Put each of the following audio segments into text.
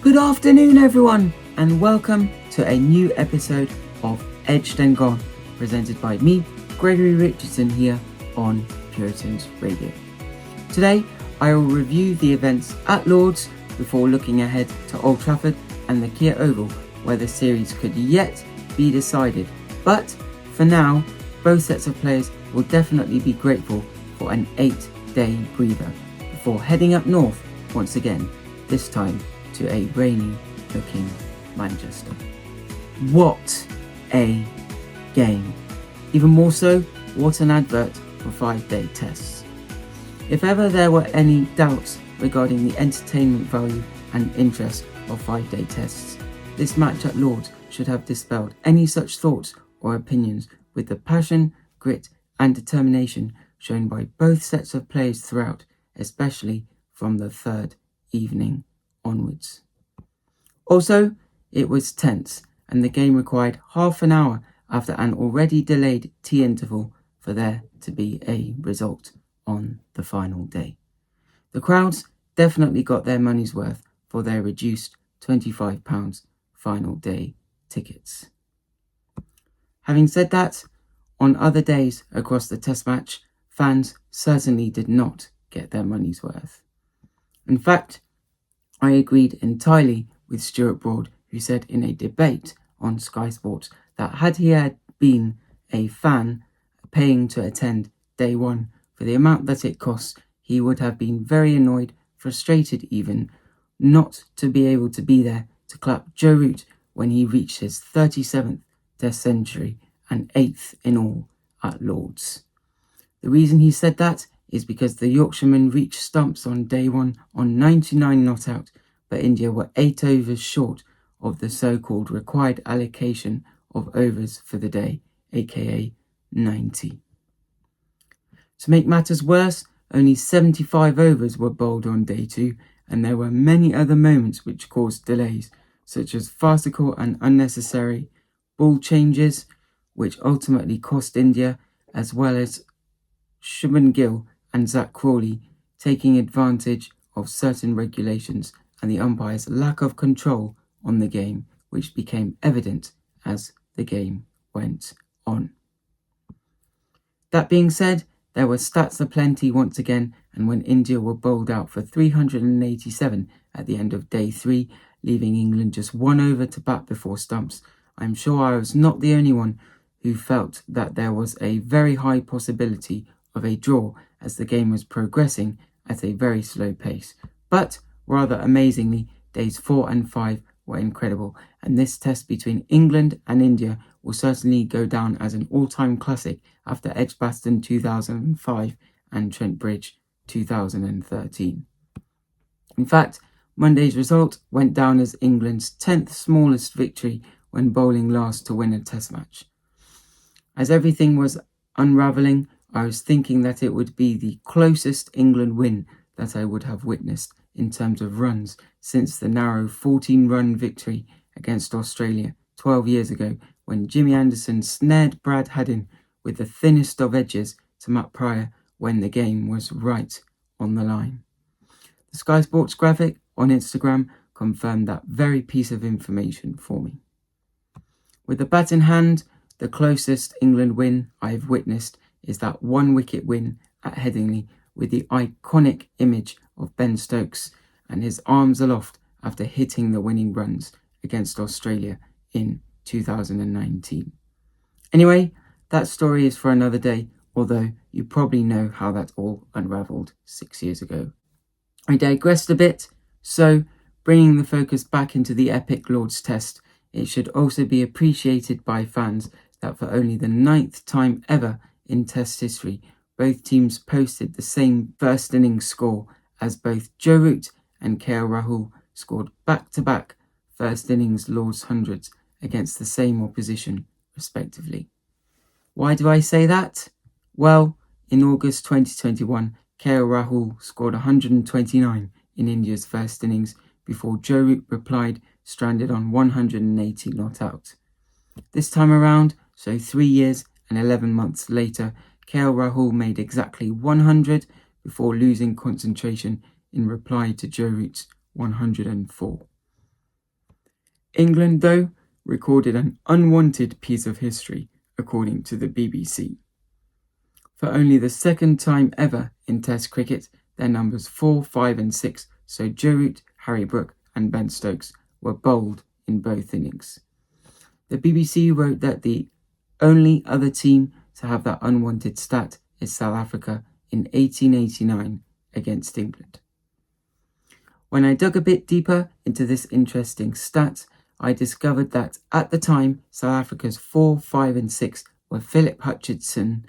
Good afternoon, everyone, and welcome to a new episode of Edged and Gone, presented by me, Gregory Richardson, here on Puritans Radio. Today, I will review the events at Lord's before looking ahead to Old Trafford and the Kia Oval, where the series could yet be decided. But for now, both sets of players will definitely be grateful for an 8-day breather before heading up north once again, this time to a rainy-looking Manchester. What a game! Even more so, what an advert for 5-day tests. If ever there were any doubts regarding the entertainment value and interest of 5-day tests, this match at Lord's should have dispelled any such thoughts or opinions with the passion, grit and determination shown by both sets of players throughout, especially from the third evening onwards. Also, it was tense, and the game required half an hour after an already delayed tea interval for there to be a result on the final day. The crowds definitely got their money's worth for their reduced £25 final day tickets. Having said that, on other days across the test match, fans certainly did not get their money's worth. In fact, I agreed entirely with Stuart Broad, who said in a debate on Sky Sports that had he been a fan paying to attend day one for the amount that it costs, he would have been very annoyed, frustrated even, not to be able to be there to clap Joe Root when he reached his 37th Test century and 8th in all at Lord's. The reason he said that is because the Yorkshiremen reached stumps on day one on 99 not out, but India were 8 overs short of the so-called required allocation of overs for the day, aka 90. To make matters worse, only 75 overs were bowled on day 2, and there were many other moments which caused delays, such as farcical and unnecessary ball changes, which ultimately cost India, as well as Shubman Gill and Zach Crawley taking advantage of certain regulations and the umpire's lack of control on the game, which became evident as the game went on. That being said, there were stats aplenty once again, and when India were bowled out for 387 at the end of day 3, leaving England just 1 over to bat before stumps, I'm sure I was not the only one who felt that there was a very high possibility of a draw as the game was progressing at a very slow pace. But, rather amazingly, days 4 and 5 were incredible, and this test between England and India will certainly go down as an all-time classic after Edgbaston 2005 and Trent Bridge 2013. In fact, Monday's result went down as England's 10th smallest victory when bowling last to win a test match. As everything was unravelling, I was thinking that it would be the closest England win that I would have witnessed in terms of runs since the narrow 14-run victory against Australia 12 years ago when Jimmy Anderson snared Brad Haddin with the thinnest of edges to Matt Pryor when the game was right on the line. The Sky Sports graphic on Instagram confirmed that very piece of information for me. With the bat in hand, the closest England win I've witnessed is that 1-wicket win at Headingley with the iconic image of Ben Stokes and his arms aloft after hitting the winning runs against Australia in 2019. Anyway, that story is for another day, although you probably know how that all unravelled 6 years ago. I digressed a bit, so bringing the focus back into the epic Lord's Test, it should also be appreciated by fans that for only the 9th time ever in Test history, both teams posted the same first innings score as both Joe Root and KL Rahul scored back-to-back first innings Lord's hundreds against the same opposition, respectively. Why do I say that? Well, in August 2021, KL Rahul scored 129 in India's first innings before Joe Root replied stranded on 180 not out. This time around, so 3 years and 11 months later, KL Rahul made exactly 100 before losing concentration in reply to Joe Root's 104. England, though, recorded an unwanted piece of history, according to the BBC. For only the second time ever in Test cricket, their numbers 4, 5 and 6, so Joe Root, Harry Brook and Ben Stokes, were bowled in both innings. The BBC wrote that the only other team to have that unwanted stat is South Africa in 1889 against England. When I dug a bit deeper into this interesting stat, I discovered that at the time, South Africa's 4, 5 and 6 were Philip Hutchinson,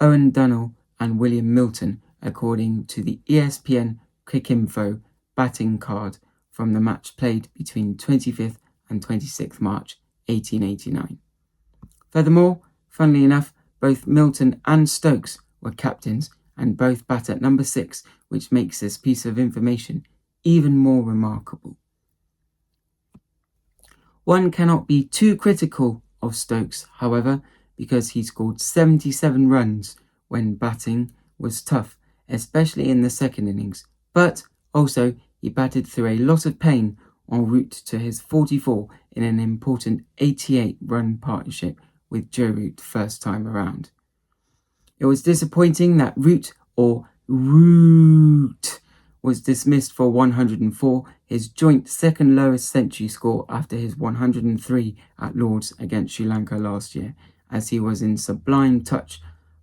Owen Dunnell and William Milton, according to the ESPN Cricinfo batting card from the match played between 25th and 26th March 1889. Furthermore, funnily enough, both Milton and Stokes were captains and both bat at number 6, which makes this piece of information even more remarkable. One cannot be too critical of Stokes, however, because he scored 77 runs when batting was tough, especially in the second innings, but also he batted through a lot of pain en route to his 44 in an important 88-run partnership with Joe Root first time around. It was disappointing that Root was dismissed for 104, his joint second lowest century score after his 103 at Lord's against Sri Lanka last year, as he was in sublime touch,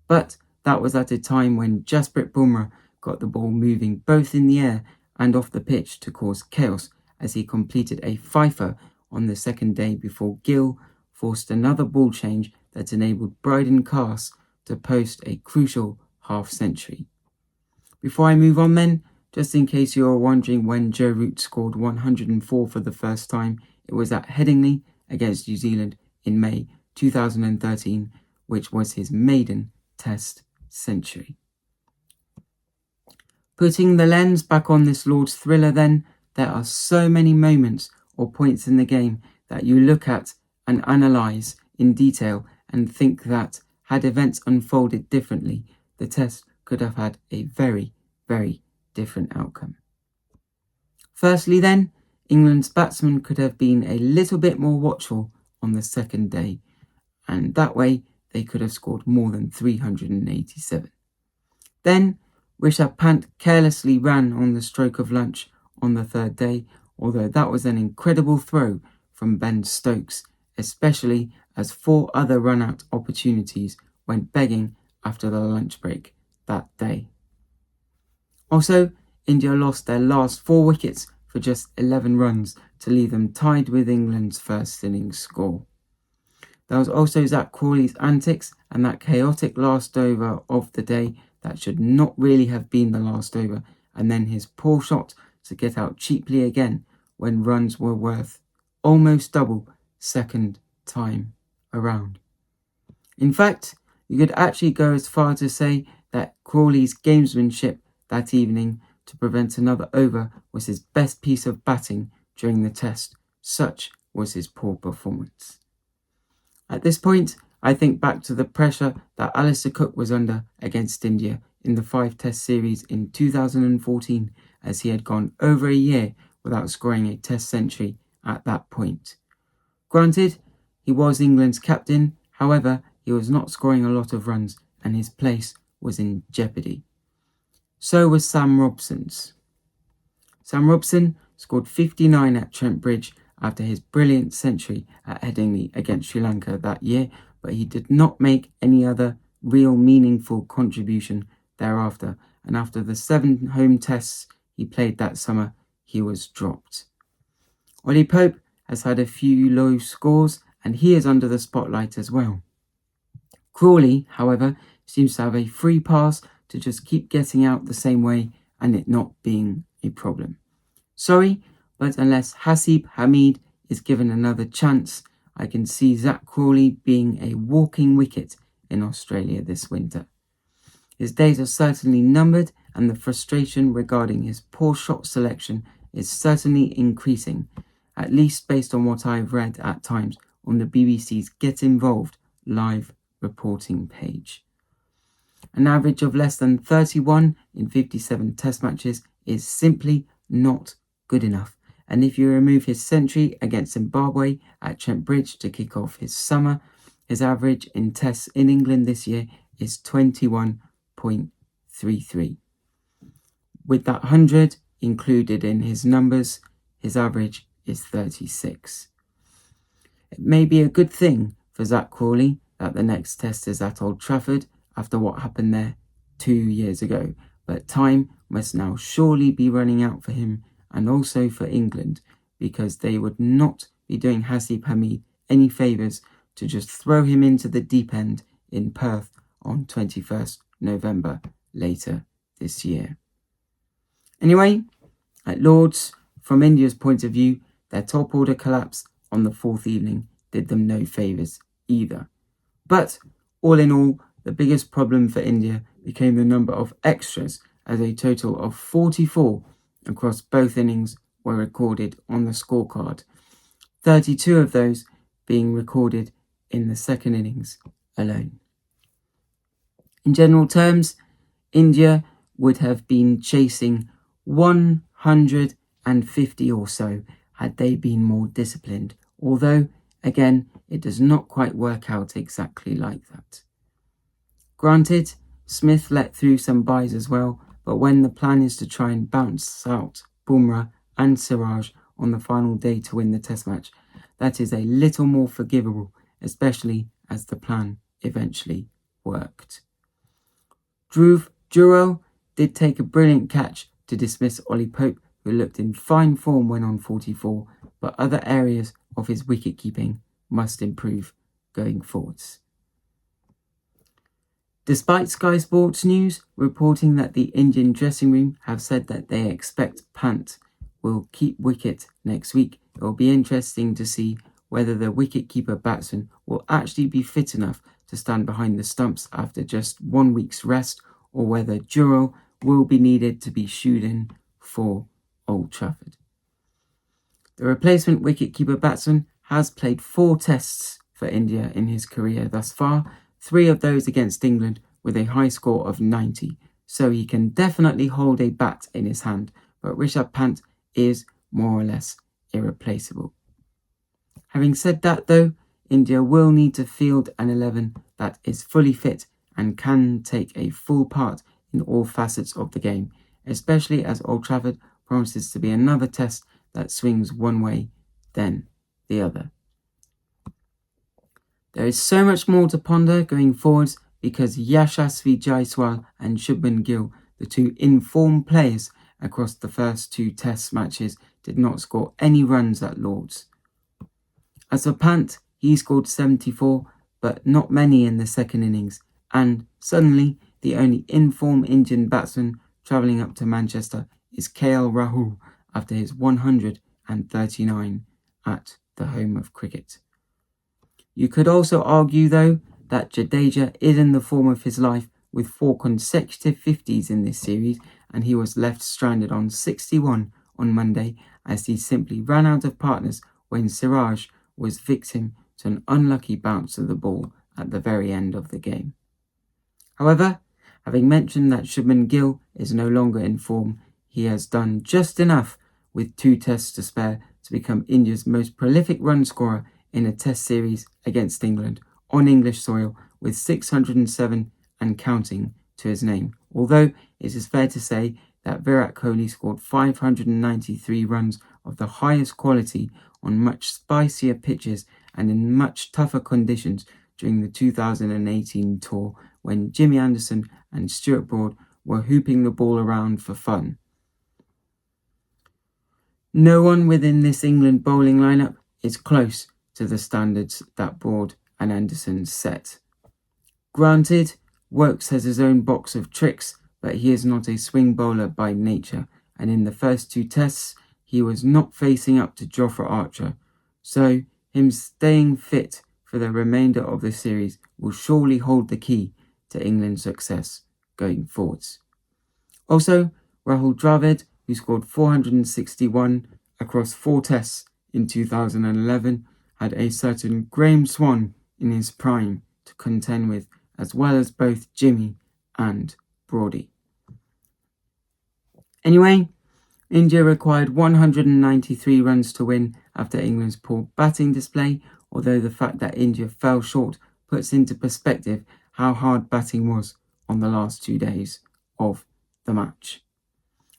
but that was at a time when Jasprit Bumrah got the ball moving both in the air and off the pitch to cause chaos as he completed a fifer on the second day before Gill forced another ball change that enabled Bryden Carse to post a crucial half-century. Before I move on then, just in case you are wondering when Joe Root scored 104 for the first time, it was at Headingley against New Zealand in May 2013, which was his maiden Test century. Putting the lens back on this Lord's thriller then, there are so many moments or points in the game that you look at and analyse in detail and think that, had events unfolded differently, the Test could have had a very, very different outcome. Firstly then, England's batsmen could have been a little bit more watchful on the second day, and that way they could have scored more than 387. Then, Rishabh Pant carelessly ran on the stroke of lunch on the third day, although that was an incredible throw from Ben Stokes, especially as 4 other run-out opportunities went begging after the lunch break that day. Also, India lost their last 4 wickets for just 11 runs to leave them tied with England's first innings score. There was also Zach Crawley's antics and that chaotic last over of the day that should not really have been the last over, and then his poor shot to get out cheaply again when runs were worth almost double second time around. In fact, you could actually go as far to say that Crawley's gamesmanship that evening to prevent another over was his best piece of batting during the Test. Such was his poor performance. At this point, I think back to the pressure that Alistair Cook was under against India in the 5 Test series in 2014, as he had gone over a year without scoring a Test century at that point. Granted, he was England's captain, however, he was not scoring a lot of runs and his place was in jeopardy. So was Sam Robson's. Sam Robson scored 59 at Trent Bridge after his brilliant century at Headingley against Sri Lanka that year, but he did not make any other real meaningful contribution thereafter, and after the 7 home tests he played that summer, he was dropped. Ollie Pope has had a few low scores, and he is under the spotlight as well. Crawley, however, seems to have a free pass to just keep getting out the same way and it not being a problem. Sorry, but unless Hasib Hamid is given another chance, I can see Zach Crawley being a walking wicket in Australia this winter. His days are certainly numbered, and the frustration regarding his poor shot selection is certainly increasing, at least based on what I've read at times on the BBC's Get Involved live reporting page. An average of less than 31 in 57 Test matches is simply not good enough, and if you remove his century against Zimbabwe at Trent Bridge to kick off his summer, his average in tests in England this year is 21.33. With that 100 included in his numbers, his average is 36. It may be a good thing for Zach Crawley that the next test is at Old Trafford after what happened there 2 years ago, but time must now surely be running out for him and also for England, because they would not be doing Hasib Hamid any favours to just throw him into the deep end in Perth on 21st November later this year. Anyway, at Lord's, from India's point of view, their top order collapse on the fourth evening did them no favours either. But all in all, the biggest problem for India became the number of extras, as a total of 44 across both innings were recorded on the scorecard, 32 of those being recorded in the second innings alone. In general terms, India would have been chasing 150 or so had they been more disciplined, although, again, it does not quite work out exactly like that. Granted, Smith let through some byes as well, but when the plan is to try and bounce out Bumrah and Siraj on the final day to win the test match, that is a little more forgivable, especially as the plan eventually worked. Dhruv Jurel did take a brilliant catch to dismiss Ollie Pope, who looked in fine form when on 44, but other areas of his wicket-keeping must improve going forwards. Despite Sky Sports News reporting that the Indian dressing room have said that they expect Pant will keep wicket next week, it will be interesting to see whether the wicket-keeper batsman will actually be fit enough to stand behind the stumps after just 1 week's rest, or whether Jurel will be needed to be shooed in for Old Trafford. The replacement wicket-keeper batsman has played 4 tests for India in his career thus far, 3 of those against England with a high score of 90, so he can definitely hold a bat in his hand, but Rishabh Pant is more or less irreplaceable. Having said that though, India will need to field an 11 that is fully fit and can take a full part in all facets of the game, especially as Old Trafford promises to be another test that swings one way, then the other. There is so much more to ponder going forwards because Yashasvi Jaiswal and Shubman Gill, the 2 informed players across the first 2 test matches, did not score any runs at Lord's. As for Pant, he scored 74, but not many in the second innings, and suddenly the only informed Indian batsman travelling up to Manchester is KL Rahul after his 139 at the home of cricket. You could also argue, though, that Jadeja is in the form of his life with 4 consecutive 50s in this series, and he was left stranded on 61 on Monday as he simply ran out of partners when Siraj was victim to an unlucky bounce of the ball at the very end of the game. However, having mentioned that Shubman Gill is no longer in form, he has done just enough with 2 tests to spare to become India's most prolific run scorer in a test series against England on English soil, with 607 and counting to his name, although it is fair to say that Virat Kohli scored 593 runs of the highest quality on much spicier pitches and in much tougher conditions during the 2018 tour, when Jimmy Anderson and Stuart Broad were hooping the ball around for fun. No one within this England bowling lineup is close to the standards that Broad and Anderson set. Granted, Woakes has his own box of tricks, but he is not a swing bowler by nature, and in the first 2 tests, he was not facing up to Jofra Archer, so him staying fit for the remainder of the series will surely hold the key to England's success going forwards. Also, Rahul Dravid, who scored 461 across 4 tests in 2011, had a certain Graham Swan in his prime to contend with, as well as both Jimmy and Brody. Anyway, India required 193 runs to win after England's poor batting display, although the fact that India fell short puts into perspective how hard batting was on the last 2 days of the match.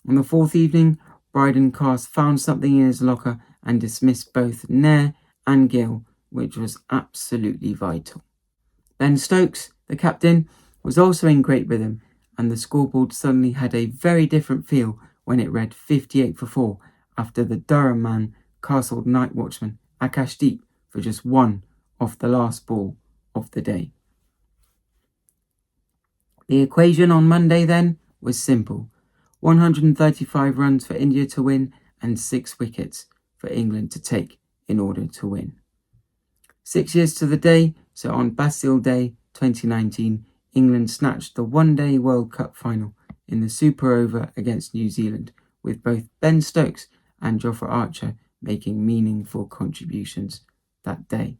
On the fourth evening, Brydon Cast found something in his locker and dismissed both Nair and Gill, which was absolutely vital. Ben Stokes, the captain, was also in great rhythm, and the scoreboard suddenly had a very different feel when it read 58 for 4 after the Durham man castled night watchman Akashdeep for just one off the last ball of the day. The equation on Monday then was simple: 135 runs for India to win and 6 wickets for England to take in order to win. 6 years to the day, so on Bastille Day 2019, England snatched the one-day World Cup final in the Super Over against New Zealand, with both Ben Stokes and Jofra Archer making meaningful contributions that day.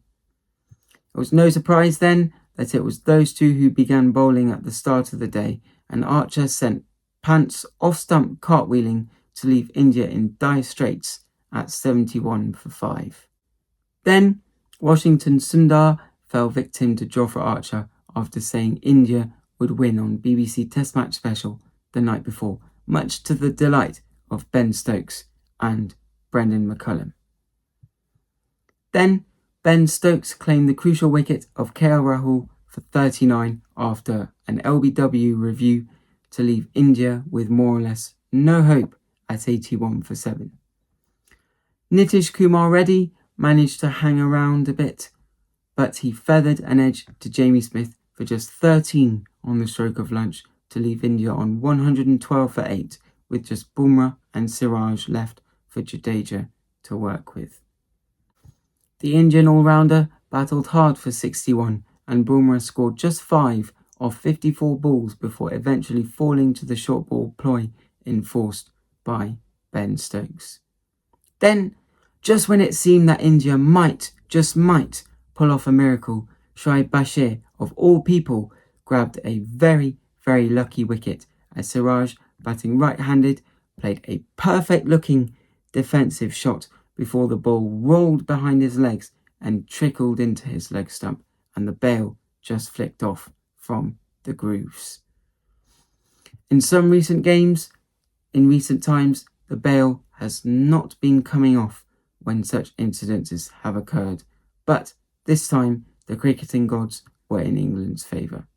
It was no surprise then that it was those two who began bowling at the start of the day, and Archer sent Pants off-stump cartwheeling to leave India in dire straits at 71 for 5. Then Washington Sundar fell victim to Jofra Archer after saying India would win on BBC Test Match Special the night before, much to the delight of Ben Stokes and Brendan McCullum. Then Ben Stokes claimed the crucial wicket of KL Rahul for 39 after an LBW review to leave India with more or less no hope at 81 for 7. Nitish Kumar Reddy managed to hang around a bit, but he feathered an edge to Jamie Smith for just 13 on the stroke of lunch to leave India on 112 for 8, with just Bumrah and Siraj left for Jadeja to work with. The Indian all-rounder battled hard for 61, and Bumrah scored just 5 off 54 balls before eventually falling to the short ball ploy enforced by Ben Stokes. Then, just when it seemed that India might pull off a miracle, Shoaib Bashir, of all people, grabbed a very, very lucky wicket as Siraj, batting right-handed, played a perfect-looking defensive shot before the ball rolled behind his legs and trickled into his leg stump, and the bail just flicked off from the grooves. In some recent games, in recent times, the bail has not been coming off when such incidences have occurred, but this time the cricketing gods were in England's favour.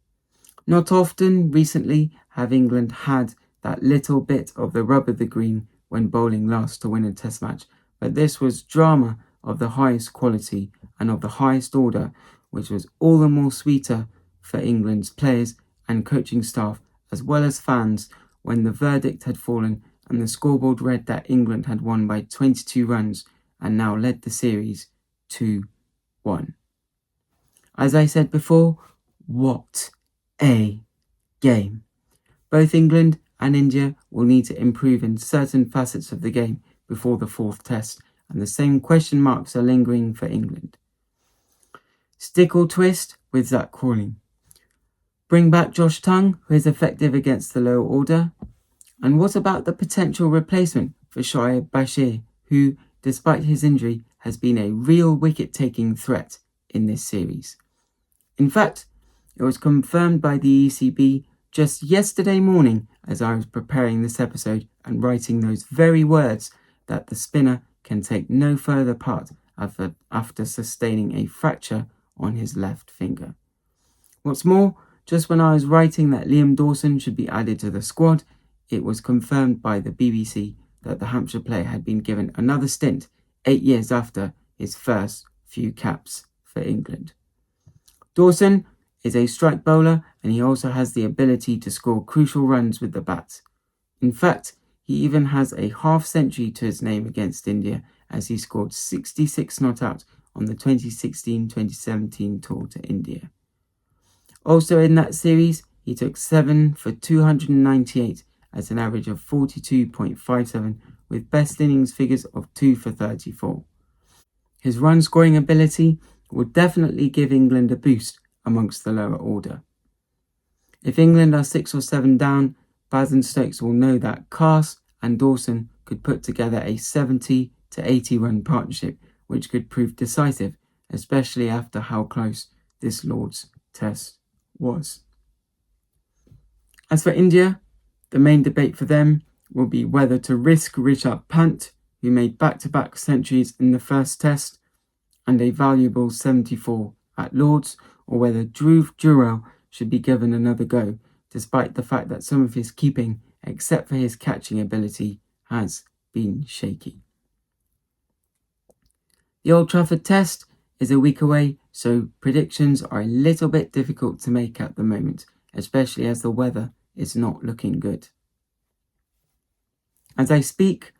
Not often recently have England had that little bit of the rub of the green when bowling last to win a test match, but this was drama of the highest quality and of the highest order, which was all the more sweeter for England's players and coaching staff as well as fans when the verdict had fallen and the scoreboard read that England had won by 22 runs and now led the series 2-1. As I said before, what a game. Both England and India will need to improve in certain facets of the game before the fourth test, and the same question marks are lingering for England. Stick or twist with Zach Crawley? Bring back Josh Tongue, who is effective against the lower order? And what about the potential replacement for Shoaib Bashir, who, despite his injury, has been a real wicket-taking threat in this series? In fact, it was confirmed by the ECB just yesterday morning as I was preparing this episode and writing those very words that the spinner can take no further part after sustaining a fracture on his left finger. What's more, just when I was writing that Liam Dawson should be added to the squad, it was confirmed by the BBC that the Hampshire player had been given another stint 8 years after his first few caps for England. Dawson is a strike bowler and he also has the ability to score crucial runs with the bat. In fact, he even has a half-century to his name against India as he scored 66 not out on the 2016-2017 tour to India. Also in that series, he took 7 for 298 at an average of 42.57 with best innings figures of 2 for 34. His run-scoring ability would definitely give England a boost amongst the lower order. If England are 6 or 7 down, Baz and Stokes will know that Cast and Dawson could put together a 70 to 80 run partnership which could prove decisive, especially after how close this Lord's Test was. As for India, the main debate for them will be whether to risk Rishabh Pant, who made back-to-back centuries in the first Test and a valuable 74 at Lord's, or whether Dhruv Jurel should be given another go, despite the fact that some of his keeping, except for his catching ability, has been shaky. The Old Trafford Test is a week away, so predictions are a little bit difficult to make at the moment, especially as the weather is not looking good. As I speak,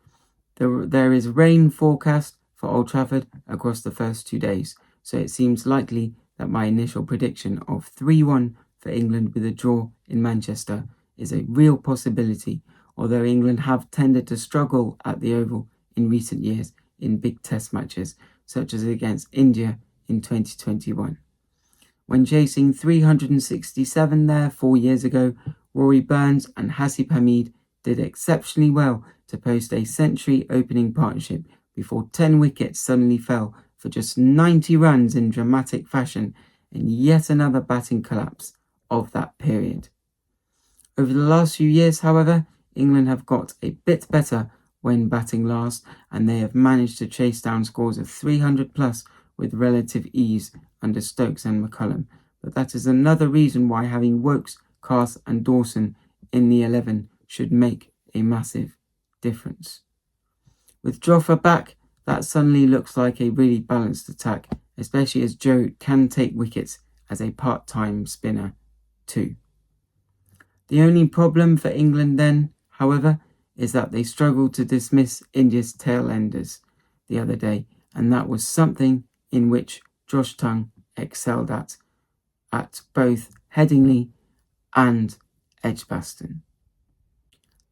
there is rain forecast for Old Trafford across the first 2 days, so it seems likely that my initial prediction of 3-1 for England with a draw in Manchester is a real possibility, although England have tended to struggle at the Oval in recent years in big test matches, such as against India in 2021. When chasing 367 there 4 years ago, Rory Burns and Hasib Hamid did exceptionally well to post a century opening partnership before 10 wickets suddenly fell for just 90 runs in dramatic fashion in yet another batting collapse of that period. Over the last few years, however, England have got a bit better when batting last, and they have managed to chase down scores of 300 plus with relative ease under Stokes and McCullum, but that is another reason why having Wokes, Carth and Dawson in the 11 should make a massive difference. With Jofra back, that suddenly looks like a really balanced attack, especially as Joe can take wickets as a part-time spinner too. The only problem for England then, however, is that they struggled to dismiss India's tail-enders the other day, and that was something in which Josh Tongue excelled at both Headingley and Edgbaston.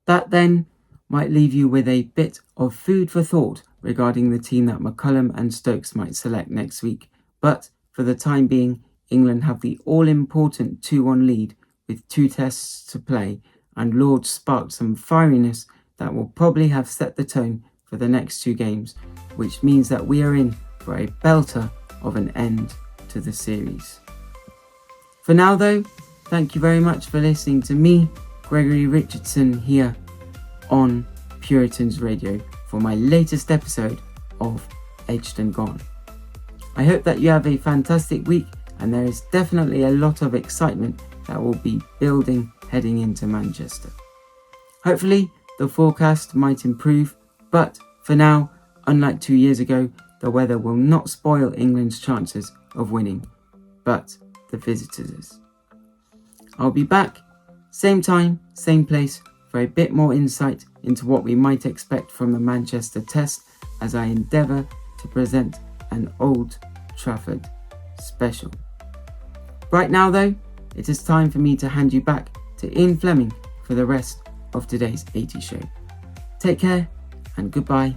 That then might leave you with a bit of food for thought regarding the team that McCullum and Stokes might select next week, but for the time being, England have the all-important 2-1 lead with 2 tests to play, and Lord's sparked some fieriness that will probably have set the tone for the next 2 games, which means that we are in for a belter of an end to the series. For now though, thank you very much for listening to me, Gregory Richardson, here on Puritans Radio for my latest episode of Edged and Gone. I hope that you have a fantastic week, and there is definitely a lot of excitement that will be building heading into Manchester. Hopefully the forecast might improve, but for now, unlike 2 years ago, the weather will not spoil England's chances of winning, but the visitors'. I'll be back, same time, same place, for a bit more insight into what we might expect from the Manchester Test as I endeavour to present an Old Trafford special. Right now though, it is time for me to hand you back to Ian Fleming for the rest of today's 80 show. Take care and goodbye